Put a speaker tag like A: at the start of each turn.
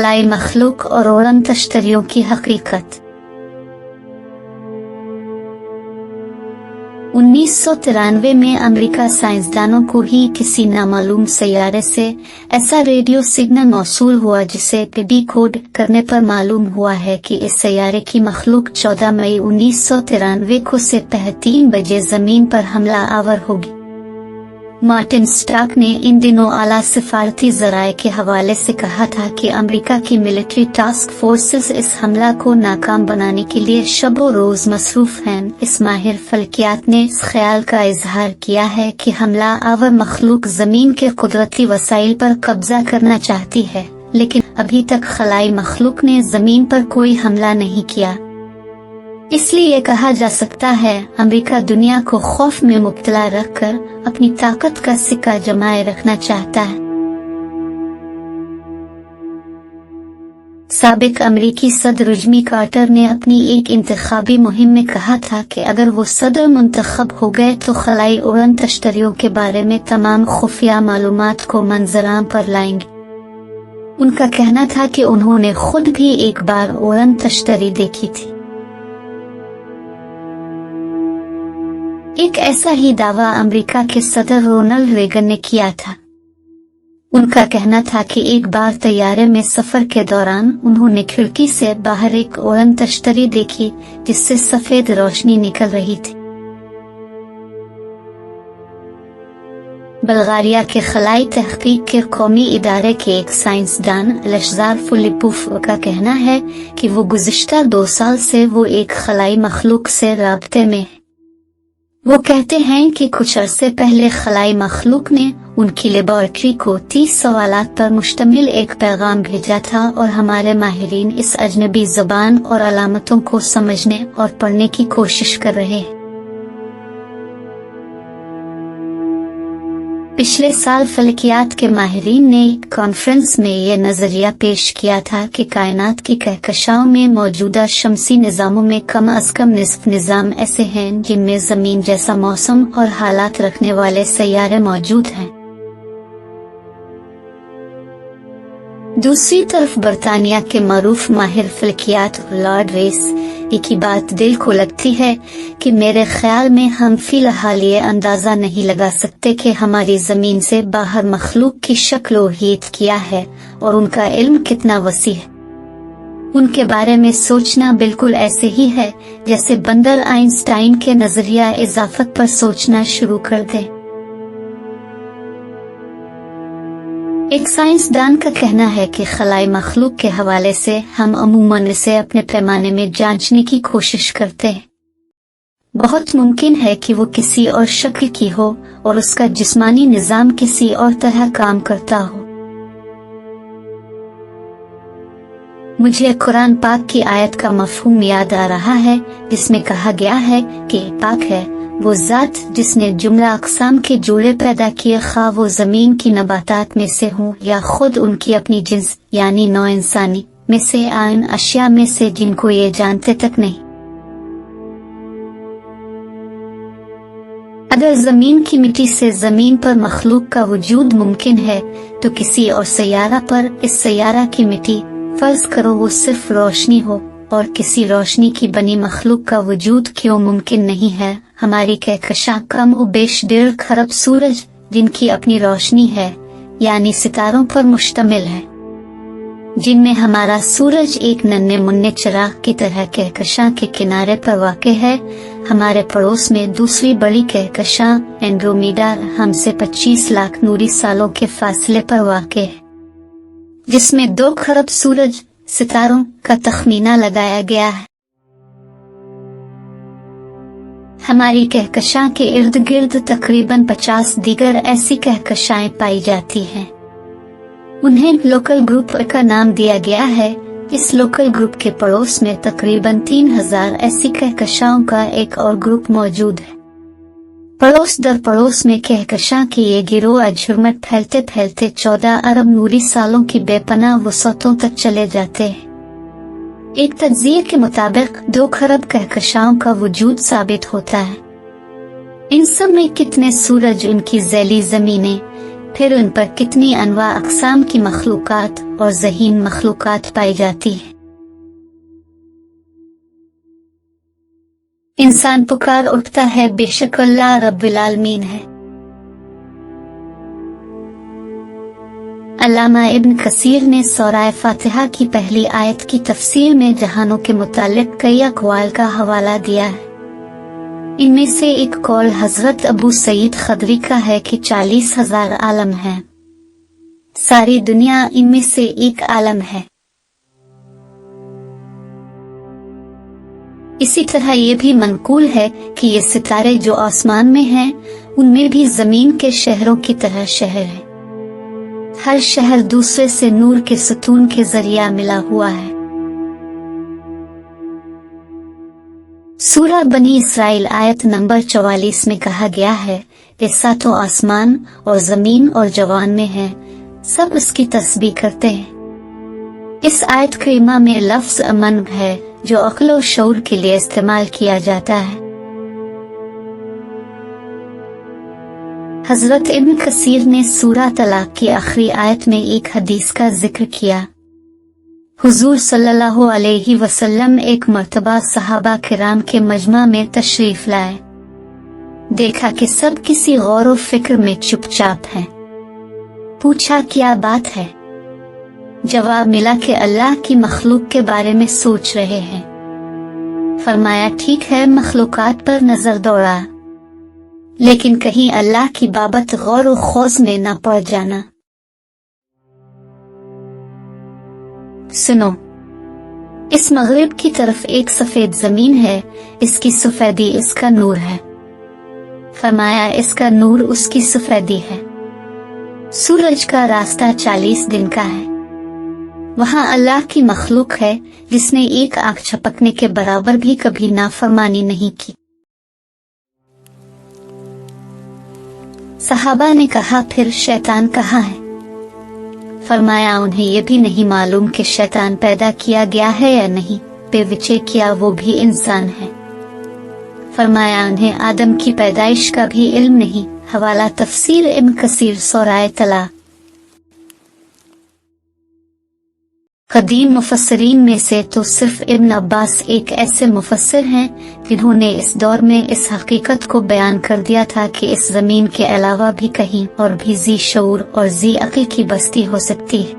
A: खलाई मखलूक और उड़न तश्तरियों की हकीकत। 1993 में अमेरिका साइंसदानों को ही किसी नामालूम सैयारे से ऐसा रेडियो सिग्नल मौसूल हुआ जिसे डिकोड करने पर मालूम हुआ है कि इस सैयारे की मखलूक 14 मई 1993 को सुबह 3 बजे जमीन पर हमला आवर होगी। मार्टिन स्टार्क ने इन दिनों आला सिफारती जराए के हवाले से कहा था कि अमेरिका की मिलिट्री टास्क फोर्सेस इस हमला को नाकाम बनाने के लिए शबो रोज मसरूफ हैं। इस माहिर फल्कियात ने इस ख्याल का इजहार किया है कि हमला आवर मखलूक जमीन के कुदरती वसाइल पर कब्जा करना चाहती है, लेकिन अभी तक खलाई मखलूक ने जमीन पर कोई हमला नहीं किया। इसलिए कहा जा सकता है अमेरिका दुनिया को खौफ में मुब्तला रखकर अपनी ताकत का सिक्का जमाए रखना चाहता है। साबिक अमेरिकी सदर जिमी कार्टर ने अपनी एक इंतखाबी मुहिम में कहा था कि अगर वो सदर मुंतखब हो गए तो खलाई उड़न तश्तरियों के बारे में तमाम खुफिया मालूमात को मंजराम पर लाएंगे। उनका कहना था कि उन्होंने खुद भी एक बार उड़न तश्तरी देखी थी। एक ऐसा ही दावा अमेरिका के सदर रोनाल्ड रेगन ने किया था। उनका कहना था कि एक बार तैयारे में सफर के दौरान उन्होंने खिड़की से बाहर एक उड़न तश्तरी देखी जिससे सफेद रोशनी निकल रही थी। बल्गारिया के खलाई तहकीक के कौमी इदारे के एक साइंसदान अल्शज़ार फिलिपोव का कहना है कि वो गुज़िश्ता 2 साल से वो एक खलाई मखलूक से राब्ते में है। वो कहते हैं कि कुछ अरसे पहले खलाई मखलूक ने उनकी लेबॉरेटरी को 30 सवालात पर मुश्तमिल एक पैगाम भेजा था और हमारे माहिरीन इस अजनबी ज़बान और अलामतों को समझने और पढ़ने की कोशिश कर रहे हैं। पिछले साल फलकियात के माहिरीन ने एक कॉन्फ्रेंस में ये नजरिया पेश किया था कि कायनात की कहकशाओं में मौजूदा शमसी निज़ामों में कम अज कम निस्फ निज़ाम ऐसे हैं जिनमें जमीन जैसा मौसम और हालात रखने वाले सैयारे मौजूद हैं। दूसरी तरफ बरतानिया के मारूफ माहिर फलकियात लॉर्ड रेस की बात दिल को लगती है कि मेरे ख्याल में हम फिलहाल ये अंदाजा नहीं लगा सकते कि हमारी जमीन से बाहर मखलूक की शक्ल और हियत क्या है और उनका इल्म कितना वसी है। उनके बारे में सोचना बिल्कुल ऐसे ही है जैसे बंदर आइंस्टाइन के नजरिया इजाफत पर सोचना शुरू कर दे। एक साइंसदान का कहना है कि खलाई मखलूक के हवाले से हम अमूमन इसे अपने पैमाने में जांचने की कोशिश करते हैं। बहुत मुमकिन है कि वो किसी और शक्ल की हो और उसका जिस्मानी निज़ाम किसी और तरह काम करता हो। मुझे कुरान पाक की आयत का मफहूम याद आ रहा है जिसमें कहा गया है कि पाक है वो ज़ात जिसने जुमला अक़साम के जोड़े पैदा किए, खा वो ज़मीन की नबातात में से हों या खुद उनकी अपनी जिन्स यानी नौ इंसानी में से आन अशिया में से जिनको ये जानते तक नहीं। अगर ज़मीन की मिट्टी से ज़मीन पर मखलूक का वजूद मुमकिन है तो किसी और सैयारा पर इस सैयारा की मिट्टी फर्ज करो वो सिर्फ रोशनी हो और किसी रोशनी की बनी मखलूक का वजूद क्यों मुमकिन नहीं है। हमारी कहकशां कम व बेश 1.5 खरब सूरज जिनकी अपनी रोशनी है यानी सितारों पर मुश्तमिल है, जिनमें हमारा सूरज एक नन्हे मुन्ने चिराग की तरह कहकशां के किनारे पर वाक़े है। हमारे पड़ोस में दूसरी बड़ी कहकशां एंड्रोमेडा हमसे 25 लाख नूरी सालों के फासले पर वाक़े है, जिसमें 2 खरब सूरज सितारों का तखमीना लगाया गया है। हमारी कहकशां के इर्द गिर्द तकरीबन 50 दीगर ऐसी कहकशाएं पाई जाती हैं। उन्हें लोकल ग्रुप का नाम दिया गया है। इस लोकल ग्रुप के पड़ोस में तकरीबन 3000 ऐसी कहकशाओं का एक और ग्रुप मौजूद है। पड़ोस दर पड़ोस में कहकशां के ये गिरोह अझुरमट फैलते फैलते 14 अरब नूरी सालों की बेपनाह वसअतों तक चले जाते हैं। एक तज्जिये के मुताबिक 2 खरब कहकशाओं का वजूद साबित होता है। इन सब में कितने सूरज, उनकी ज़ैली ज़मीनें, फिर उन पर कितनी अनवा अक़साम की मखलूक़ात और ज़हीन मखलूक़ात पाई जाती है। इंसान पुकार उठता है, बेशक अल्लाह रब्बुल आलमीन है। अल्लामा इब्न कसीर ने सूरह फातिहा की पहली आयत की तफसीर में जहानों के मुतालिक कई अक़वाल का हवाला दिया है। इनमें से एक कौल हजरत अबू सईद खदरी का है कि 40,000 आलम हैं। सारी दुनिया इनमें से एक आलम है। इसी तरह ये भी मनकूल है कि ये सितारे जो आसमान में हैं, उनमें भी जमीन के शहरों की तरह शहर हैं। हर शहर दूसरे से नूर के सतून के जरिया मिला हुआ है। सूरह बनी इसराइल आयत नंबर 44 में कहा गया है, ऐसा तो आसमान और जमीन और जवान में है, सब उसकी तस्बीह करते हैं। इस आयत करीमा में लफ्ज अमन है जो अक्ल और शऊर के लिए इस्तेमाल किया जाता है। हजरत इब्न कसीर ने सूरह तलाक की आखिरी आयत में एक हदीस का जिक्र किया। हुजूर सल्लल्लाहु अलैहि वसल्लम एक मर्तबा सहाबा किराम के मजमा में तशरीफ लाए। देखा कि सब किसी गौर और फिक्र में चुपचाप हैं। पूछा क्या बात है? जवाब मिला कि अल्लाह की मखलूक के बारे में सोच रहे हैं। फरमाया ठीक है, मखलूकात पर नजर दौड़ा, लेकिन कहीं अल्लाह की बाबत गौर और खौज में न पड़ जाना। सुनो, इस मगरिब की तरफ एक सफेद जमीन है, इसकी सफेदी इसका नूर है। फरमाया इसका नूर उसकी सफेदी है। सूरज का रास्ता 40 दिन का है। वहाँ अल्लाह की मखलूक है जिसने एक आँख झपकने के बराबर भी कभी नाफरमानी नहीं की। सहाबा ने कहा फिर शैतान कहाँ है? फरमाया उन्हें ये भी नहीं मालूम कि शैतान पैदा किया गया है या नहीं, बेविचे किया वो भी इंसान है। फरमाया उन्हें आदम की पैदाइश का भी इल्म नहीं। हवाला तफसीर इब्न कसीर सूरह तलाक। कदीम मुफस्सिरीन में से तो सिर्फ इब्न अब्बास एक ऐसे मुफस्सिर हैं जिन्होंने इस दौर में इस हकीकत को बयान कर दिया था कि इस जमीन के अलावा भी कहीं और भी जी शऊर और जी अक्ल की बस्ती हो सकती है।